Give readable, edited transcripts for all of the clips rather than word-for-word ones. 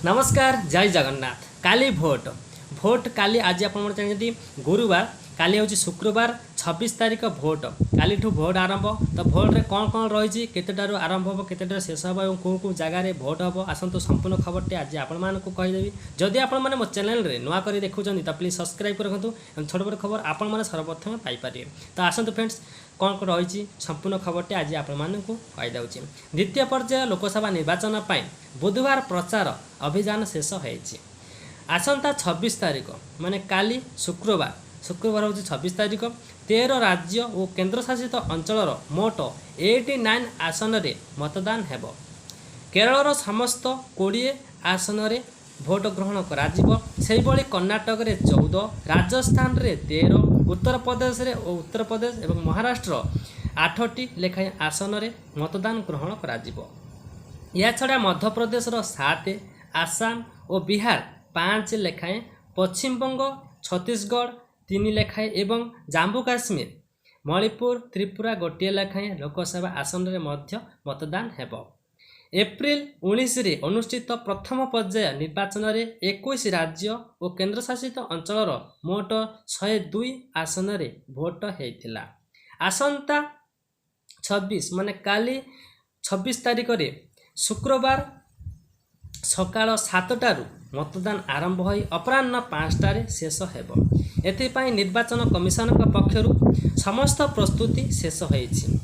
नमस्कार जय जगन्नाथ। काली vote vote काली आज आप जानते गुरुवार काली हूँ शुक्रवार 26 तारीख भोट काली भोट आरंभ। तो भोट रे कौन कौन रही केतटारू आरंभ हम केतटा शेष हम और कौ कौ जगार भोट हम आसतु संपूर्ण खबर टे आज आपदेवी। जदि आप मो चैनल रे नुआ कर देखुं तो प्लीज सब्सक्राइब कर रखु छोट बड़ खबर आपण सर्वप्रथम पाइपर। तो आसतु फ्रेंड्स कौन कौन रही संपूर्ण खबर टे आज आपदे। द्वितीय पर्याय लोकसभा निर्वाचन बुधवार प्रचार अभियान शेष होती। आसंता 26 तारीख माने काली शुक्रवार हूँ 26 तारीख 13 राज्य और केन्द्र शासित अंचल मोट 89 आसन रे मतदान हेब। केरल समस्त 20 आसन रे भोट ग्रहण कर कर्णाटक रे 14, राजस्थान रे 13, उत्तर प्रदेश एवं महाराष्ट्र 8टी लेखाएं आसन रे मतदान ग्रहण कर। छड़ा मध्य प्रदेश 7, आसाम और बिहार 5 लेखाएं, पश्चिमबंग छत्तीसगढ़ 3 लेखाएं एवं जम्मू काश्मीर मणिपुर त्रिपुरा 1 लेखाएं लोकसभा आसन रे मध्य मतदान हेब। एप्रिल 19 रे अनुष्ठित प्रथम पर्याय निर्वाचन रे 21 राज्य और केन्द्र शासित अंचल मोट 102 आसन रे भोट होता। आसंता 26 माने काली 26 तारीख रे शुक्रवार सकाळ 7टारू मतदान आरंभ हो अपराह्न 5टारे शेष हेब। एथिपाई निर्वाचन कमिशन पक्षरु समस्त प्रस्तुति शेष होईछि।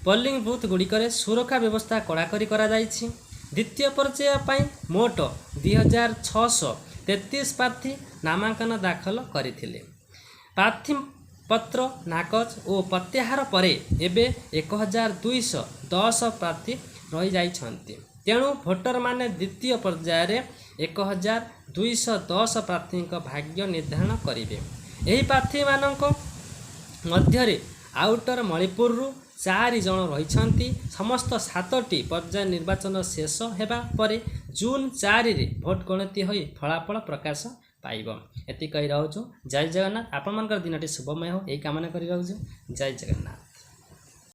पोलिंग बूथ गुड़िकर सुरक्षा व्यवस्था कड़ाकड़ी करा जाइछि। द्वितीय पर्याय पाई मोट 2633 प्रार्थी नामांकन दाखल करथिले। प्रार्थी पत्र नाकच और प्रत्याहार परे एबे 1210 प्रार्थी रही जाइछन्ति। तेणु भोटर माने द्वितीय पर्याय रे 1210 प्रार्थी भाग्य निर्धारण करेंगे। यही प्रार्थी मानक मध्य आउटर मणिपुर 4 जन रही। समस्त 7टी पर्याय निर्वाचन शेष होगा पर जून 4 रे भोट गणति हो फलाफल प्रकाश पाइब। एति कही रहूँ जय जगन्नाथ। आपण दिनटी शुभमय हो यही कामना कर जय जगन्नाथ।